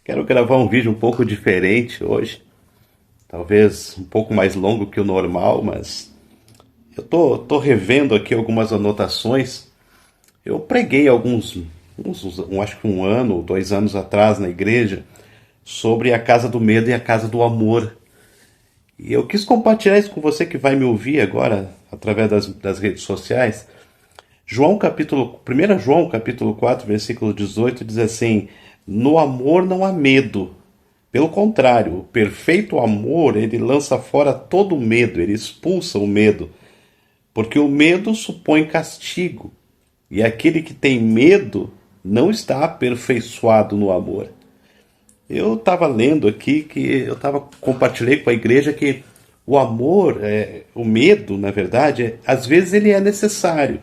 Quero gravar um vídeo um pouco diferente hoje, talvez um pouco mais longo que o normal, mas eu tô revendo aqui algumas anotações. Eu preguei acho que um ano, 2 anos atrás na igreja, sobre a casa do medo e a casa do amor. E eu quis compartilhar isso com você que vai me ouvir agora através das redes sociais. Primeiro João capítulo 4, versículo 18 diz assim: no amor não há medo. Pelo contrário, o perfeito amor, ele lança fora todo o medo, ele expulsa o medo, porque o medo supõe castigo, e aquele que tem medo não está aperfeiçoado no amor. Eu estava lendo aqui compartilhei com a igreja que o amor, o medo, na verdade, às vezes ele é necessário.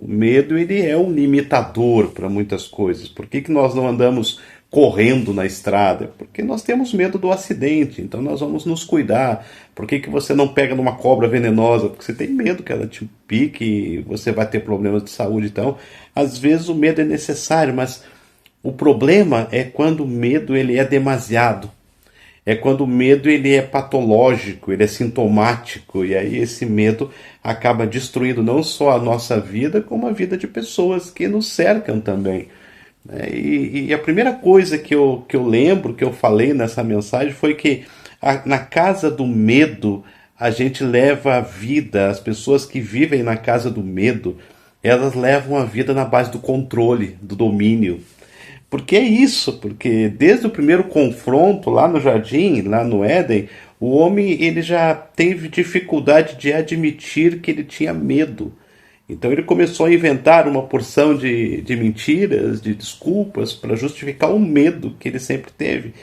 O medo, ele é um limitador para muitas coisas. Por que nós não andamos correndo na estrada? Porque nós temos medo do acidente, então nós vamos nos cuidar. Por que você não pega numa cobra venenosa? Porque você tem medo que ela te pique e você vai ter problemas de saúde. Então, às vezes o medo é necessário, mas o problema é quando o medo ele é demasiado. É quando o medo ele é patológico, ele é sintomático, e aí esse medo acaba destruindo não só a nossa vida, como a vida de pessoas que nos cercam também. E a primeira coisa que eu lembro, que eu falei nessa mensagem, foi que na casa do medo a gente leva a vida, as pessoas que vivem na casa do medo, elas levam a vida na base do controle, do domínio. Porque é isso, porque desde o primeiro confronto lá no jardim, lá no Éden, o homem ele já teve dificuldade de admitir que ele tinha medo. Então ele começou a inventar uma porção de mentiras, de desculpas para justificar o medo que ele sempre teve.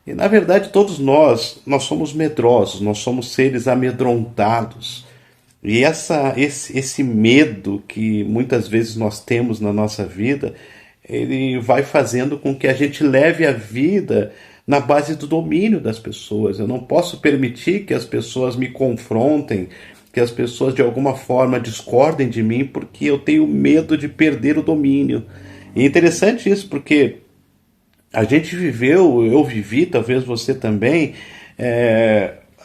E na verdade todos nós somos medrosos, nós somos seres amedrontados. E esse medo que muitas vezes nós temos na nossa vida, ele vai fazendo com que a gente leve a vida na base do domínio das pessoas. Eu não posso permitir que as pessoas me confrontem, que as pessoas de alguma forma discordem de mim, porque eu tenho medo de perder o domínio. E é interessante isso, porque a gente viveu, eu vivi, talvez você também,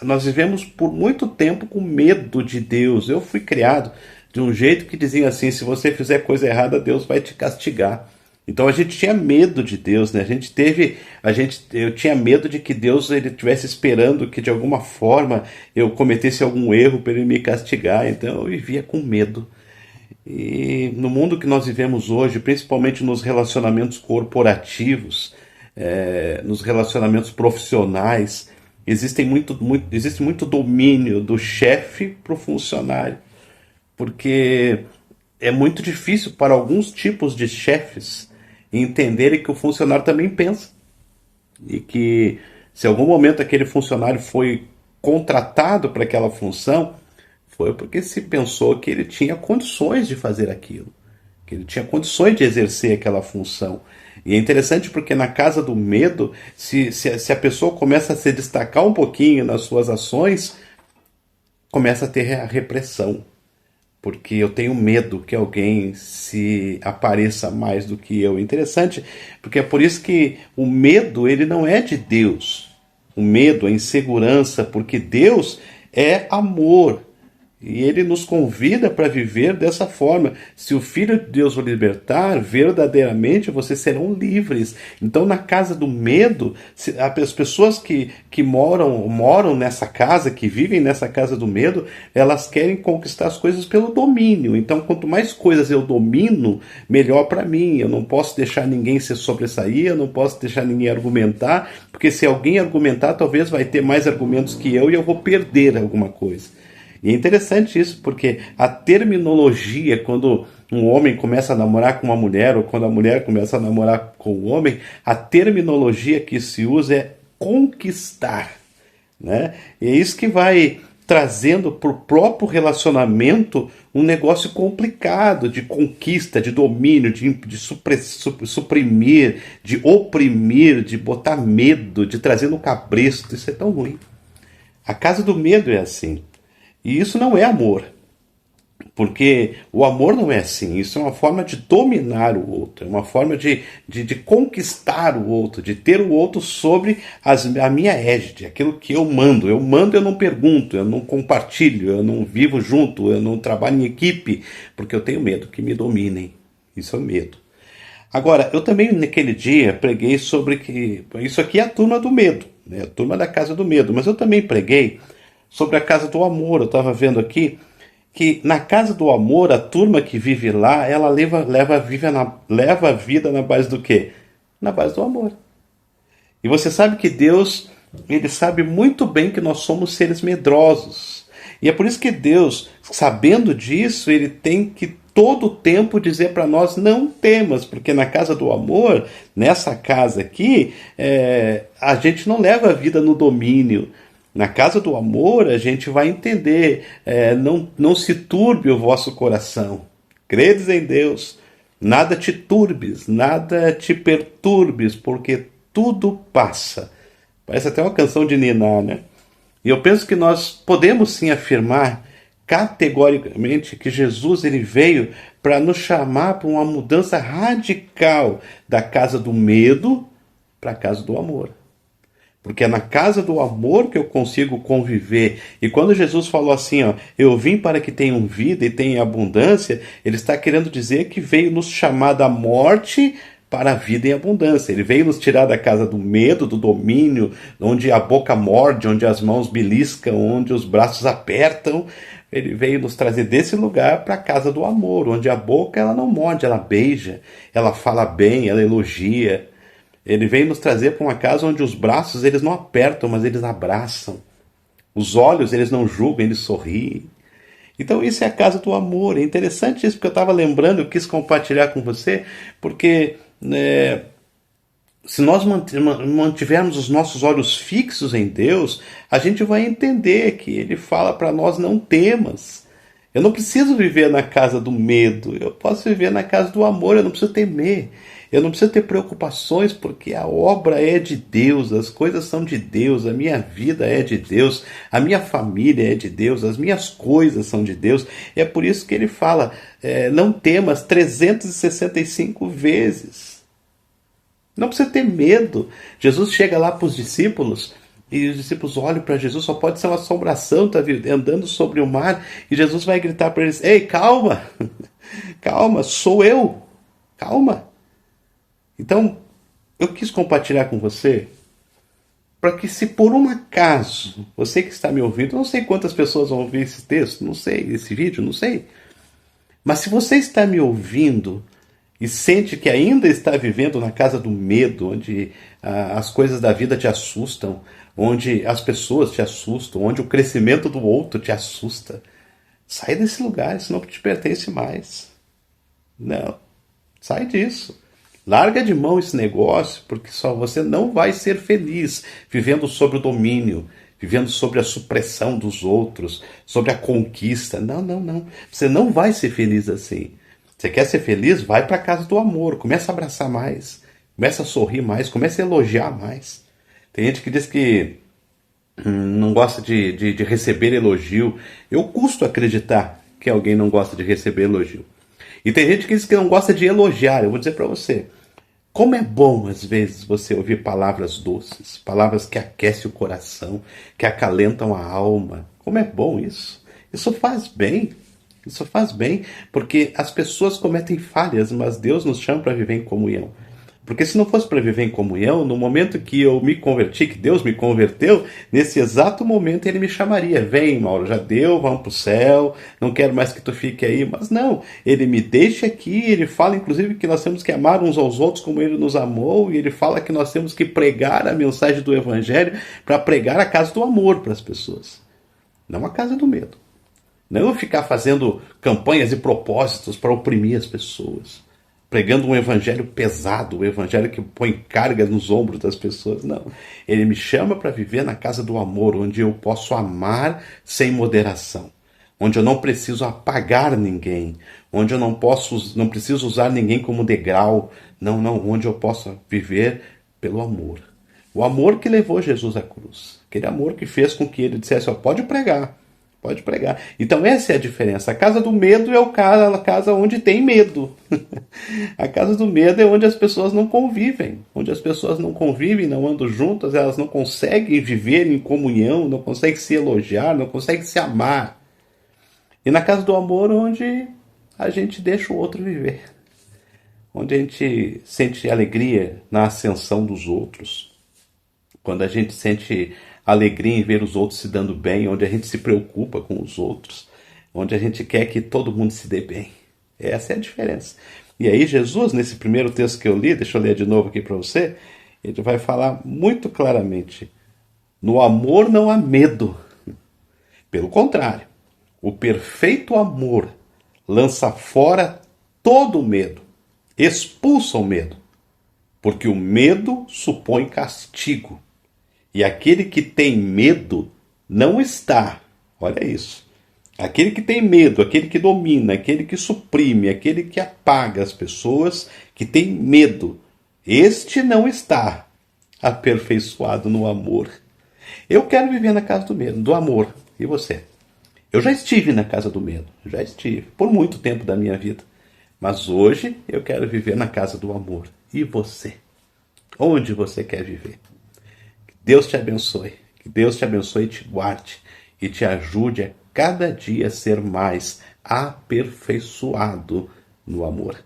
nós vivemos por muito tempo com medo de Deus. Eu fui criado de um jeito que dizia assim: se você fizer coisa errada, Deus vai te castigar. Então a gente tinha medo de Deus, né? Eu tinha medo de que Deus ele estivesse esperando que de alguma forma eu cometesse algum erro para ele me castigar. Então eu vivia com medo. E no mundo que nós vivemos hoje, principalmente nos relacionamentos corporativos, nos relacionamentos profissionais, existe muito domínio do chefe para o funcionário, porque é muito difícil para alguns tipos de chefes entenderem que o funcionário também pensa e que se em algum momento aquele funcionário foi contratado para aquela função, foi porque se pensou que ele tinha condições de fazer aquilo, que ele tinha condições de exercer aquela função. E é interessante porque na casa do medo, se a pessoa começa a se destacar um pouquinho nas suas ações, começa a ter a repressão, porque eu tenho medo que alguém se apareça mais do que eu. Interessante, porque é por isso que o medo ele não é de Deus. O medo, a insegurança, porque Deus é amor. E ele nos convida para viver dessa forma. Se o Filho de Deus o libertar, verdadeiramente vocês serão livres. Então, na casa do medo, as pessoas que moram nessa casa, que vivem nessa casa do medo, elas querem conquistar as coisas pelo domínio. Então, quanto mais coisas eu domino, melhor para mim. Eu não posso deixar ninguém se sobressair, eu não posso deixar ninguém argumentar, porque se alguém argumentar, talvez vai ter mais argumentos que eu e eu vou perder alguma coisa. E é interessante isso, porque a terminologia, quando um homem começa a namorar com uma mulher, ou quando a mulher começa a namorar com o homem, a terminologia que se usa é conquistar, né? E é isso que vai trazendo para o próprio relacionamento um negócio complicado de conquista, de domínio, de suprimir, de oprimir, de botar medo, de trazer no cabresto. Isso é tão ruim. A casa do medo é assim. E isso não é amor. Porque o amor não é assim, isso é uma forma de dominar o outro, é uma forma de conquistar o outro, de ter o outro sobre a minha égide, aquilo que eu mando, eu não pergunto, eu não compartilho, eu não vivo junto, eu não trabalho em equipe, porque eu tenho medo que me dominem, isso é o medo. Agora, eu também naquele dia preguei sobre que, isso aqui é a turma do medo, né? A turma da casa do medo, mas eu também preguei sobre a casa do amor, eu estava vendo aqui, que na casa do amor, a turma que vive lá, ela leva a vida na base do quê? Na base do amor. E você sabe que Deus, ele sabe muito bem que nós somos seres medrosos. E é por isso que Deus, sabendo disso, ele tem que todo o tempo dizer para nós não temas, porque na casa do amor, nessa casa aqui, a gente não leva a vida no domínio. Na casa do amor, a gente vai entender, não se turbe o vosso coração. Credes em Deus, nada te turbes, nada te perturbes, porque tudo passa. Parece até uma canção de Niná, né? E eu penso que nós podemos sim afirmar categoricamente que Jesus ele veio para nos chamar para uma mudança radical da casa do medo para a casa do amor. Porque é na casa do amor que eu consigo conviver. E quando Jesus falou assim, ó, eu vim para que tenham vida e tenham abundância, ele está querendo dizer que veio nos chamar da morte para a vida em abundância. Ele veio nos tirar da casa do medo, do domínio, onde a boca morde, onde as mãos beliscam, onde os braços apertam. Ele veio nos trazer desse lugar para a casa do amor, onde a boca ela não morde, ela beija, ela fala bem, ela elogia. Ele veio nos trazer para uma casa onde os braços eles não apertam, mas eles abraçam. Os olhos eles não julgam, eles sorriem. Então isso é a casa do amor. É interessante isso porque eu estava lembrando, eu quis compartilhar com você, porque se nós mantivermos os nossos olhos fixos em Deus, a gente vai entender que Ele fala para nós não temas. Eu não preciso viver na casa do medo, eu posso viver na casa do amor, eu não preciso temer. Eu não preciso ter preocupações porque a obra é de Deus, as coisas são de Deus, a minha vida é de Deus, a minha família é de Deus, as minhas coisas são de Deus. É por isso que ele fala, não temas 365 vezes. Não precisa ter medo. Jesus chega lá para os discípulos e os discípulos olham para Jesus, só pode ser uma assombração, tá andando sobre o mar, e Jesus vai gritar para eles, ei, calma, calma, sou eu, calma. Então, eu quis compartilhar com você para que se por um acaso, você que está me ouvindo, não sei quantas pessoas vão ouvir esse texto, não sei, esse vídeo, não sei. Mas se você está me ouvindo e sente que ainda está vivendo na casa do medo, onde as coisas da vida te assustam, onde as pessoas te assustam, onde o crescimento do outro te assusta, sai desse lugar, isso não te pertence mais. Não, sai disso. Larga de mão esse negócio, porque só você não vai ser feliz vivendo sobre o domínio, vivendo sobre a supressão dos outros, sobre a conquista. Não, não, não. Você não vai ser feliz assim. Você quer ser feliz? Vai para a casa do amor. Começa a abraçar mais. Começa a sorrir mais. Começa a elogiar mais. Tem gente que diz que não gosta de receber elogio. Eu custo acreditar que alguém não gosta de receber elogio. E tem gente que diz que não gosta de elogiar. Eu vou dizer para você. Como é bom, às vezes, você ouvir palavras doces, palavras que aquecem o coração, que acalentam a alma. Como é bom isso. Isso faz bem. Isso faz bem, porque as pessoas cometem falhas, mas Deus nos chama para viver em comunhão. Porque se não fosse para viver em comunhão, no momento que eu me converti, que Deus me converteu, nesse exato momento ele me chamaria. Vem, Mauro, já deu, vamos para o céu, não quero mais que tu fique aí. Mas não, ele me deixa aqui, ele fala inclusive que nós temos que amar uns aos outros como ele nos amou, e ele fala que nós temos que pregar a mensagem do Evangelho para pregar a casa do amor para as pessoas, não a casa do medo. Não ficar fazendo campanhas e propósitos para oprimir as pessoas, pregando um evangelho pesado, um evangelho que põe cargas nos ombros das pessoas. Não. Ele me chama para viver na casa do amor, onde eu posso amar sem moderação, onde eu não preciso apagar ninguém, onde eu não preciso usar ninguém como degrau. Não, não, onde eu posso viver pelo amor. O amor que levou Jesus à cruz. Aquele amor que fez com que ele dissesse, ó, Pode pregar. Então essa é a diferença. A casa do medo é a casa onde tem medo. A casa do medo é onde as pessoas não convivem. Onde as pessoas não convivem, não andam juntas, elas não conseguem viver em comunhão, não conseguem se elogiar, não conseguem se amar. E na casa do amor, onde a gente deixa o outro viver. Onde a gente sente alegria na ascensão dos outros. Quando a gente sente alegria em ver os outros se dando bem, onde a gente se preocupa com os outros, onde a gente quer que todo mundo se dê bem. Essa é a diferença. E aí Jesus, nesse primeiro texto que eu li, deixa eu ler de novo aqui para você, ele vai falar muito claramente: no amor não há medo. Pelo contrário, o perfeito amor lança fora todo o medo, expulsa o medo, porque o medo supõe castigo. E aquele que tem medo não está, olha isso, aquele que tem medo, aquele que domina, aquele que suprime, aquele que apaga as pessoas, que tem medo, este não está aperfeiçoado no amor. Eu quero viver na casa do medo, do amor. E você? Eu já estive na casa do medo, já estive, por muito tempo da minha vida. Mas hoje eu quero viver na casa do amor. E você? Onde você quer viver? Deus te abençoe. Que Deus te abençoe e te guarde. E te ajude a cada dia ser mais aperfeiçoado no amor.